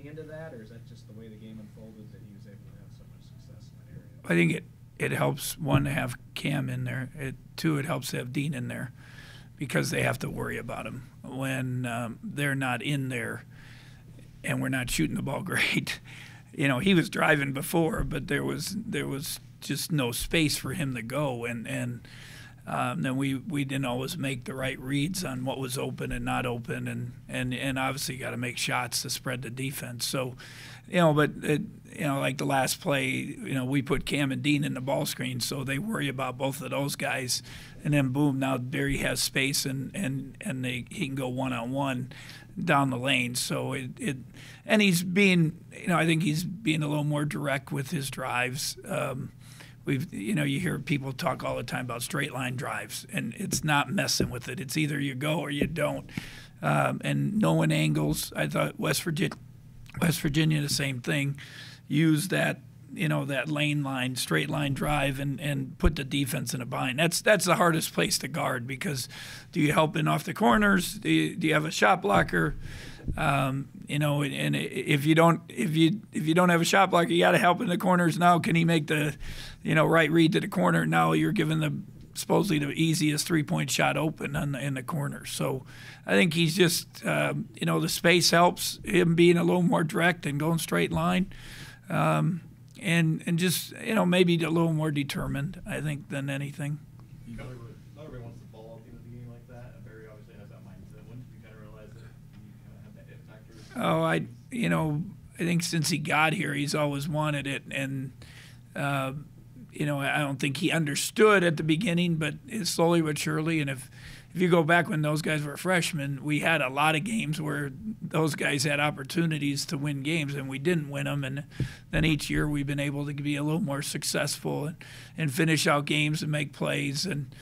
leaning into that, or is that just the way the game unfolded that he was able to have so much success in that area? I think it helps, one, to have Cam in there. Two, it helps to have Dean in there because they have to worry about him when they're not in there and we're not shooting the ball great. You know, he was driving before, but there was just no space for him to go, and then we didn't always make the right reads on what was open and not open, and obviously got to make shots to spread the defense. So, you know, but like the last play, you know, we put Cam and Dean in the ball screen, so they worry about both of those guys, and then boom, now Barry has space and he can go one-on-one down the lane. So and he's being, you know, I think he's being a little more direct with his drives. You hear people talk all the time about straight line drives, and it's not messing with it. It's either you go or you don't. And knowing angles, I thought West Virginia, the same thing, use that, you know, that straight line drive and put the defense in a bind. That's the hardest place to guard, because do you help in off the corners? Do you have a shot blocker? You know, and if you don't have a shot blocker, you got to help in the corners. Now, can he make the, you know, right read to the corner? Now you're giving the supposedly the easiest 3-point shot open in the corner. So I think he's just, you know, the space helps him being a little more direct and going straight line, and just, you know, maybe a little more determined, I think, than anything. Not everybody wants to ball up in the game like that. Barry obviously has that mindset. When did you kind of realize that you kind of have that it factor? Oh, I think since he got here, he's always wanted it, and you know, I don't think he understood at the beginning, but slowly but surely. And if you go back when those guys were freshmen, we had a lot of games where those guys had opportunities to win games, and we didn't win them. And then each year we've been able to be a little more successful and finish out games and make plays. And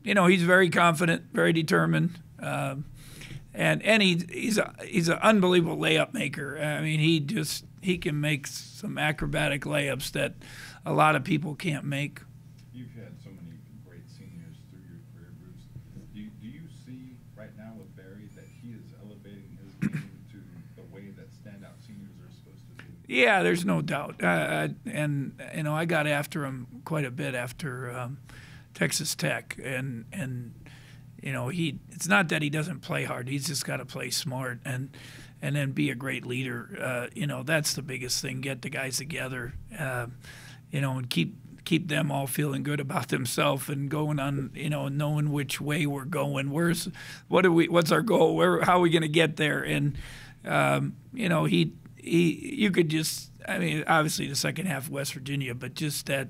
you know, he's very confident, very determined. And he's an unbelievable layup maker. I mean, he can make some acrobatic layups that a lot of people can't make. You've had so many great seniors through your career, Bruce. Do you see right now with Barry that he is elevating his game to the way that standout seniors are supposed to do? Yeah, there's no doubt. And you know, I got after him quite a bit after Texas Tech, and you know, it's not that he doesn't play hard. He's just got to play smart and then be a great leader. You know, that's the biggest thing. Get the guys together, you know, and keep them all feeling good about themselves and going on, you know, knowing which way we're going. What's our goal? How are we going to get there? And you know, you could just, I mean, obviously the second half of West Virginia, but just that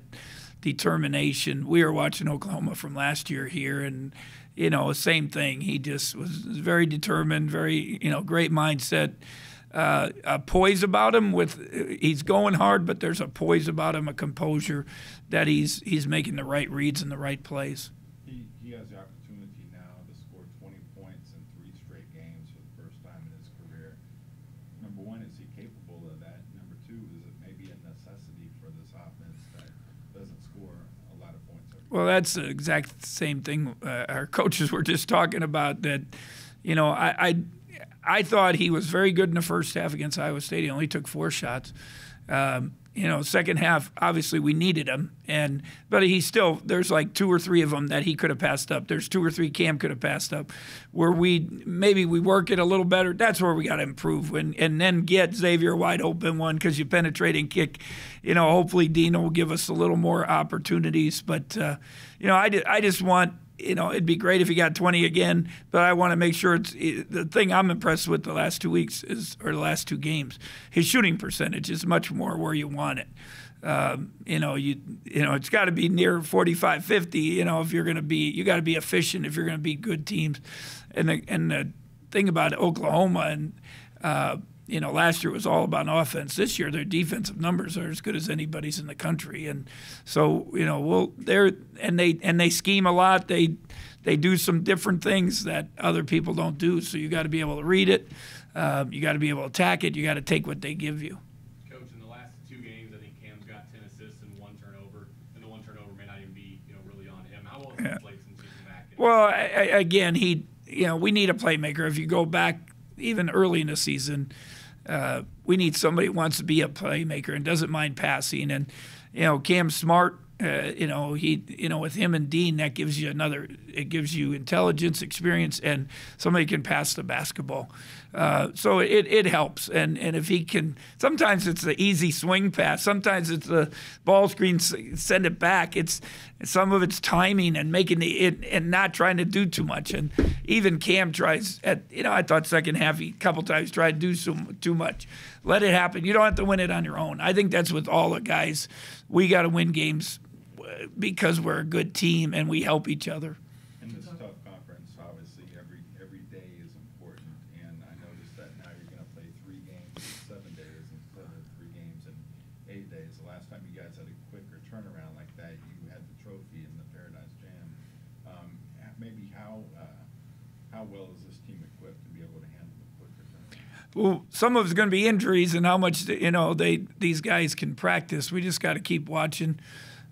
determination. We were watching Oklahoma from last year here, and you know, same thing. He just was very determined, very, you know, great mindset, a poise about him. He's going hard, but there's a poise about him, a composure that he's making the right reads and the right plays. He has the opportunity now to score 20 points in 3 straight games for the first time in his career. Number one, is he capable of that? Number two, is it maybe a necessity for this offense that doesn't score a lot of points? Well, that's the exact same thing our coaches were just talking about. That, you know, I thought he was very good in the first half against Iowa State. He only took 4 shots. You know, second half, obviously we needed him, but there's like 2 or 3 of them that he could have passed up. There's 2 or 3 Cam could have passed up, where maybe we work it a little better. That's where we got to improve, and then get Xavier a wide open one, because you penetrate and kick. You know, hopefully Dino will give us a little more opportunities. But you know, I just want. You know, it'd be great if he got 20 again, but I want to make sure the thing I'm impressed with the last 2 weeks or the last 2 games, his shooting percentage is much more where you want it. You know, it's got to be near 45, 50. You know, if you're going to be, you got to be efficient if you're going to beat good teams. And the thing about Oklahoma and you know, last year was all about offense. This year, their defensive numbers are as good as anybody's in the country, and so you know, they scheme a lot. They do some different things that other people don't do. So you got to be able to read it. You got to be able to attack it. You got to take what they give you. Coach, in the last 2 games, I think Cam's got 10 assists and 1 turnover, and the 1 turnover may not even be, you know, really on him. How well has he played since he's come back? Well, again, you know, we need a playmaker. If you go back even early in the season, we need somebody who wants to be a playmaker and doesn't mind passing. And Cam Smart, with him and Dean, that gives you it gives you intelligence, experience, and somebody can pass the basketball. So it helps. And if he can, sometimes it's the easy swing pass. Sometimes it's the ball screen, send it back. Some of it's timing and making it and not trying to do too much. And even Cam tries I thought second half he a couple times tried to do too much. Let it happen. You don't have to win it on your own. I think that's with all the guys. We got to win games because we're a good team and we help each other. In this tough conference, obviously every day is important, and I noticed that now you're going to play 3 games in 7 days instead of 3 games in 8 days. The last time you guys had a quicker turnaround like that, you had the trophy in the Paradise Jam. Maybe how well is this team equipped to be able to handle the quicker turnaround? Well, some of it's going to be injuries and how much these guys can practice. We just got to keep watching.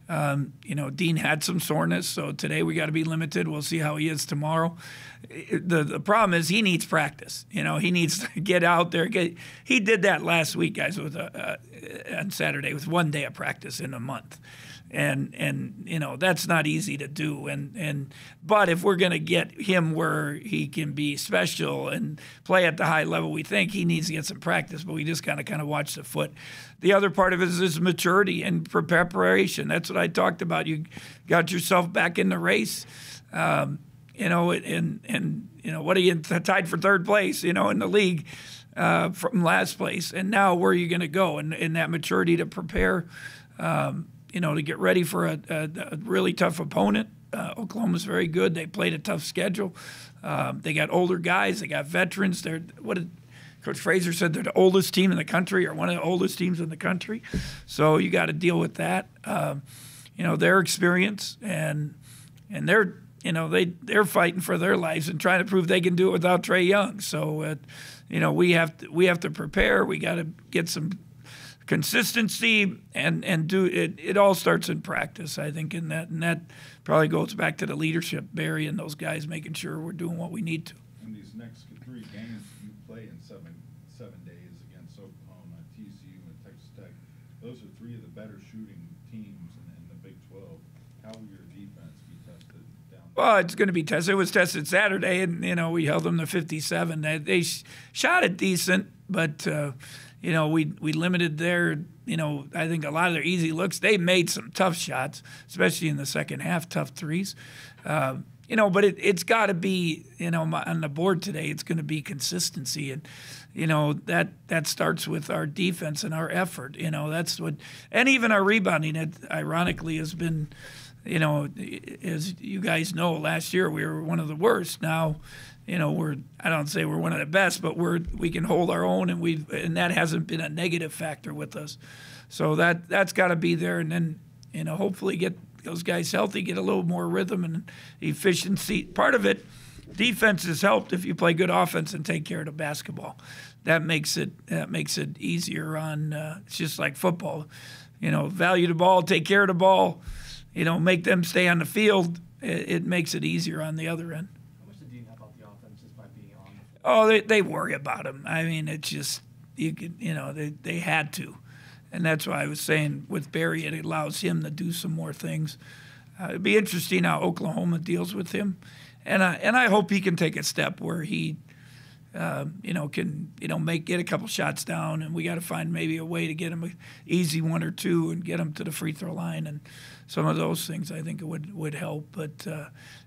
Dean had some soreness, so today we got to be limited. We'll see how he is tomorrow. The problem is he needs practice. He needs to get out there. He did that last week, guys, with on Saturday with 1 day of practice in a month. And that's not easy to do. But if we're going to get him where he can be special and play at the high level, we think he needs to get some practice. But we just got to kind of watch the foot. The other part of it is maturity and preparation. That's what I talked about. You got yourself back in the race. What are you tied for third place? In the league from last place, and now where are you going to go? And that maturity to prepare. To get ready for a really tough opponent. Oklahoma's very good. They played a tough schedule. They got older guys. They got veterans. What did Coach Fraser said? They're the oldest team in the country, or one of the oldest teams in the country. So you got to deal with that. Their experience and they're fighting for their lives and trying to prove they can do it without Trey Young. So we have to prepare. We got to get some consistency and do it. It all starts in practice, I think, and that probably goes back to the leadership, Barry and those guys, making sure we're doing what we need to. In these next 3 games you play in 7 days against Oklahoma, TCU, and Texas Tech, those are 3 of the better shooting teams in the Big 12. How will your defense be tested down there? Well, it's going to be tested. It was tested Saturday, and we held them to 57. They shot it decent, but. We limited their, I think a lot of their easy looks. They made some tough shots, especially in the second half, tough threes. But it's got to be, on the board today, it's going to be consistency. And, that starts with our defense and our effort. That's what, and even our rebounding, it ironically has been, as you guys know, last year we were one of the worst. Now, I don't say we're one of the best, but we can hold our own, and that hasn't been a negative factor with us. So that's got to be there, and then hopefully get those guys healthy, get a little more rhythm and efficiency. Part of it, defense is helped if you play good offense and take care of the basketball. That makes it easier on. It's just like football, value the ball, take care of the ball, make them stay on the field. It makes it easier on the other end. Oh, they worry about him. I mean, it's just they had to, and that's why I was saying with Barry, it allows him to do some more things. It'd be interesting how Oklahoma deals with him, and I hope he can take a step where he, can get a couple shots down, and we got to find maybe a way to get him an easy 1 or 2 and get him to the free throw line, and some of those things I think it would help. But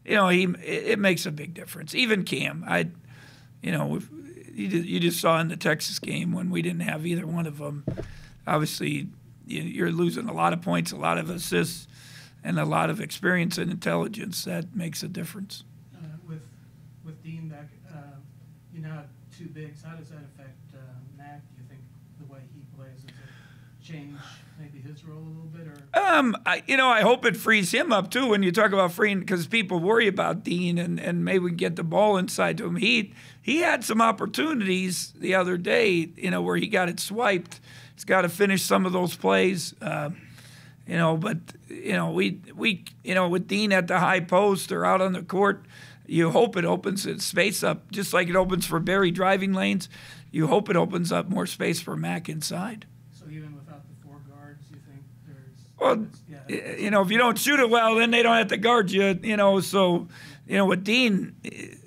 it makes a big difference. Even Cam, you just saw in the Texas game when we didn't have either one of them. Obviously, you're losing a lot of points, a lot of assists, and a lot of experience and intelligence. That makes a difference. With Dean back, you now have 2 bigs. How does that affect Mac? Do you think the way he plays, does it change maybe his role a little bit? Or I hope it frees him up too. When you talk about freeing, because people worry about Dean and maybe we can get the ball inside to him. He had some opportunities the other day, where he got it swiped. He's got to finish some of those plays. But with Dean at the high post or out on the court, you hope it opens its space up, just like it opens for Barry driving lanes. You hope it opens up more space for Mac inside. So even without the 4 guards, you think there's... Well, yeah, you know, if you don't shoot it well, then they don't have to guard you, you know. So, you know, with Dean,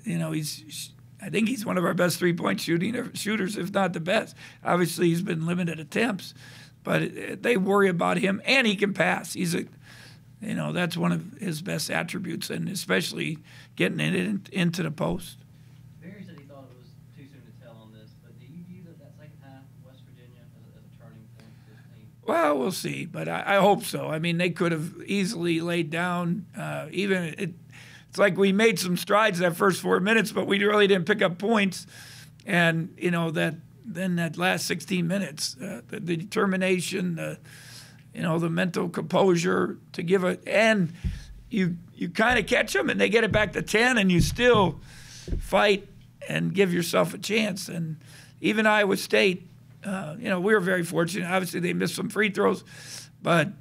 you know, I think he's one of our best three-point shooters, if not the best. Obviously, he's been limited attempts, but they worry about him, and he can pass. He's a, you know, that's one of his best attributes, and especially getting it into the post. Barry said he thought it was too soon to tell on this, but do you view that second half of West Virginia as a turning point for this team? Well, we'll see, but I hope so. I mean, they could have easily laid down. It's like we made some strides that first 4 minutes, but we really didn't pick up points. And you know that last 16 minutes, the determination, the mental composure to give it, and you kind of catch them, and they get it back to 10, and you still fight and give yourself a chance. And even Iowa State, we were very fortunate. Obviously, they missed some free throws, but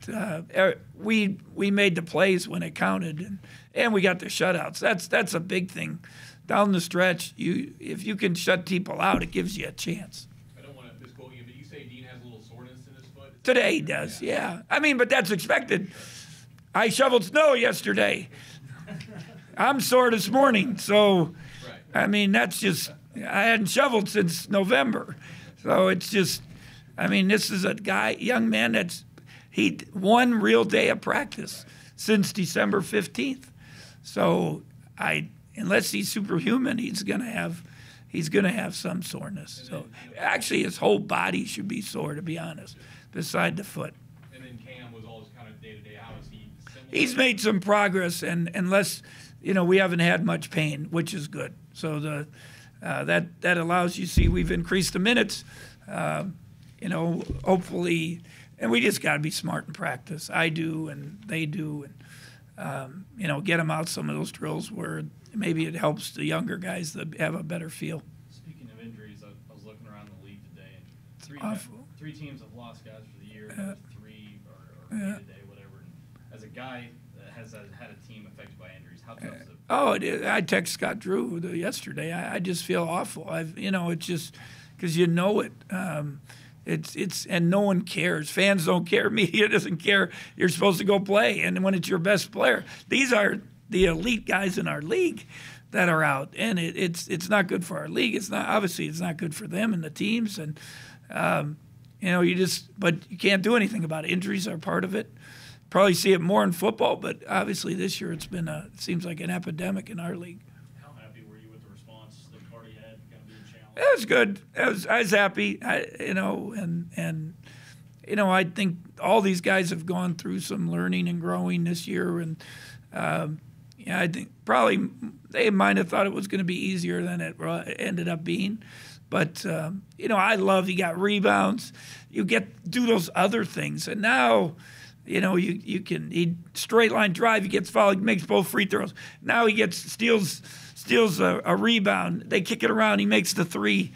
we made the plays when it counted, and we got the shutouts. That's a big thing. Down the stretch, if you can shut people out, it gives you a chance. I don't want to misquote you, but you say Dean has a little soreness in his foot? Today he does, yeah. I mean, but that's expected. I shoveled snow yesterday. I'm sore this morning, so, I mean, that's just, I hadn't shoveled since November. So it's just, I mean, this is a young man he one real day of practice since December 15th. So unless he's superhuman, he's gonna have some soreness. So actually, his whole body should be sore, to be honest, beside the foot. And then Cam was always kind of day-to-day. How is he similar? He's made some progress, and unless, we haven't had much pain, which is good. So that allows you to see we've increased the minutes, hopefully, and we just got to be smart in practice. I do, and they do, and get them out some of those drills where maybe it helps the younger guys to have a better feel. Speaking of injuries, I was looking around the league today, and Awful. three teams have lost guys for the year. Three or day-to-day, whatever. And as a guy that has had a team affected by injuries, how tough is it? Oh, it is. I texted Scott Drew yesterday. I just feel awful. It's just because it. It's and no one cares. Fans don't care. Media doesn't care. You're supposed to go play, and when it's your best player, these are the elite guys in our league that are out, and it's not good for our league. It's not good for them and the teams, and but you can't do anything about it. Injuries are part of it. Probably see it more in football, but obviously this year it seems like an epidemic in our league. How happy were you with the response the party had kind of being challenged? It was good. I was happy. I think all these guys have gone through some learning and growing this year, and I think probably they might have thought it was going to be easier than it ended up being. But I love he got rebounds. You do those other things, and now. He straight line drive. He gets fouled. He makes both free throws. Now he steals a rebound. They kick it around. He makes the three.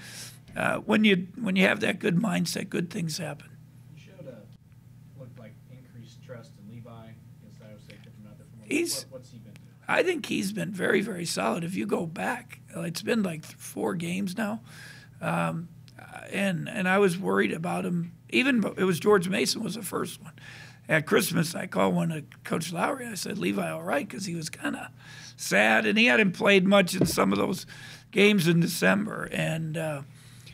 When you have that good mindset, good things happen. You showed looked like increased trust in Levi against Iowa State. What's he been doing? I think he's been very, very solid. If you go back, it's been like 4 games now, and I was worried about him. Even it was George Mason was the first one. At Christmas, I called one of Coach Lowry. I said, Levi, all right, because he was kind of sad, and he hadn't played much in some of those games in December. And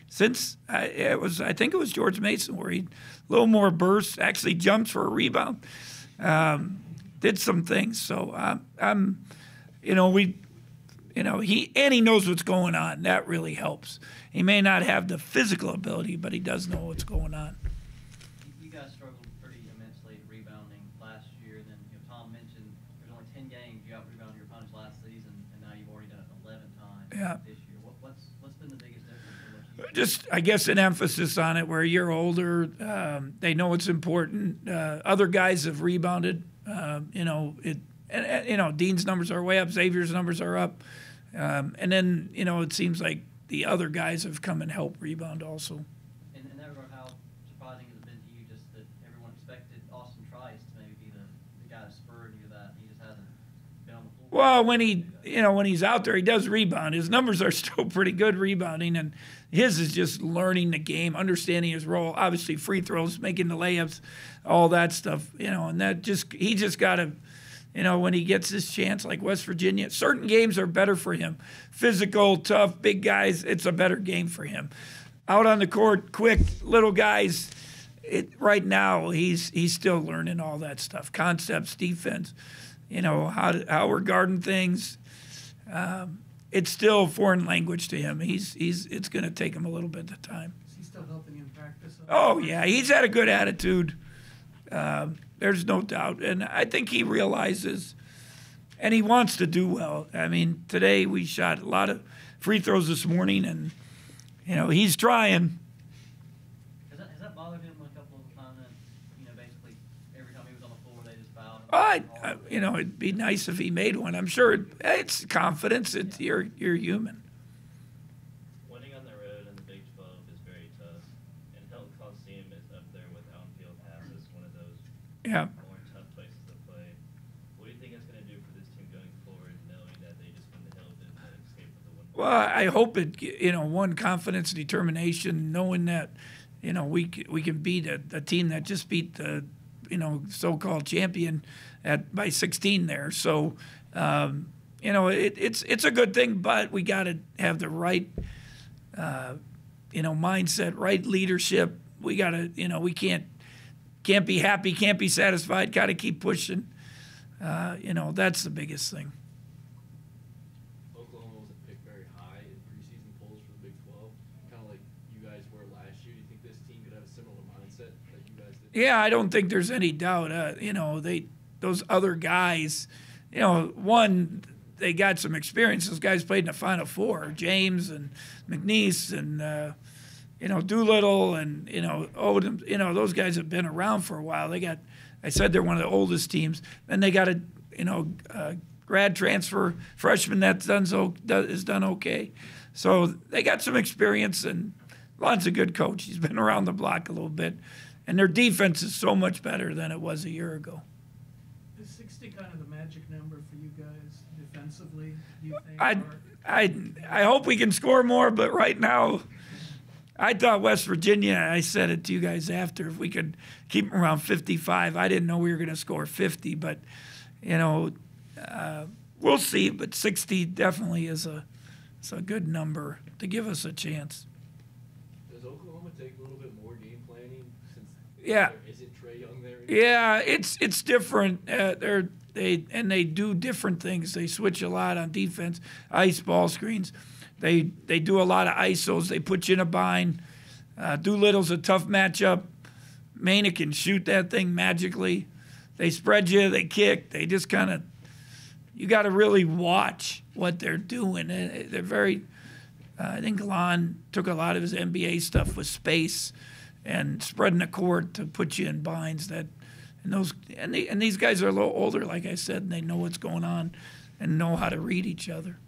since I think it was George Mason where he a little more burst, actually jumps for a rebound, did some things. So he knows what's going on. That really helps. He may not have the physical ability, but he does know what's going on. You guys struggled pretty immensely rebounding last year. And then Tom mentioned there's only 10 games you out-rebounded your opponents last season, and now you've already done it 11 times this year. What's been the biggest difference in what you Just, I guess, an emphasis on it where you're older. They know it's important. Other guys have rebounded. Dean's numbers are way up. Xavier's numbers are up. And then, it seems like the other guys have come and helped rebound also. In that regard, how surprising has it been to you just that everyone expected Austin Trice to maybe be the guy that spurred you to that, and he just hasn't been on the floor? Well, when he's out there, he does rebound. His numbers are still pretty good rebounding, and his is just learning the game, understanding his role. Obviously, free throws, making the layups, all that stuff, and he just got to, when he gets his chance, like West Virginia, certain games are better for him. Physical, tough, big guys, it's a better game for him. Out on the court, quick, little guys, right now, he's still learning all that stuff, concepts, defense. How we're guarding things. It's still foreign language to him. It's going to take him a little bit of time. Is he still helping you in practice? Oh, yeah. He's had a good attitude. There's no doubt. And I think he realizes, and he wants to do well. I mean, today we shot a lot of free throws this morning, and, he's trying. Has that bothered him a couple of times? Basically every time he was on the floor, they just fouled him. It'd be nice if he made one. I'm sure it's confidence. You're human. Winning on the road in the Big 12 is very tough, and Hilton Coliseum is up there with Outfield Pass as one of those more tough places to play. What do you think it's going to do for this team going forward, knowing that they just won the Hilton and escaped with the win? Well, I hope it, one, confidence, determination, knowing that, we can beat a team that just beat the, so-called champion by 16 there. So, it's a good thing, but we got to have the right, mindset, right leadership. We got to, we can't be happy, can't be satisfied. Got to keep pushing. That's the biggest thing. Oklahoma wasn't picked very high in preseason polls for the Big 12, kind of like you guys were last year. Do you think this team could have a similar mindset that you guys did? Yeah, I don't think there's any doubt. Those other guys, one, they got some experience. Those guys played in the Final Four, James and McNeese and, Doolittle and, Odom. Those guys have been around for a while. I said they're one of the oldest teams. Then they got a grad transfer freshman that has done okay. So they got some experience, and Lon's a good coach. He's been around the block a little bit. And their defense is so much better than it was a year ago. Is 60 kind of the magic number for you guys defensively, you think? I hope we can score more, but right now, I thought West Virginia, I said it to you guys after, if we could keep them around 55. I didn't know we were going to score 50, but, we'll see. But 60 definitely is a good number to give us a chance. Does Oklahoma take a little bit more game planning since there isn't Trae Young there? Yeah, it's different. They do different things. They switch a lot on defense, ice ball screens. They do a lot of ISOs. They put you in a bind. Doolittle's a tough matchup. Maina can shoot that thing magically. They spread you. They kick. They just kind of – you got to really watch what they're doing. They're very I think Lon took a lot of his NBA stuff with space and spreading the court to put you in binds. And these guys are a little older, like I said, and they know what's going on and know how to read each other.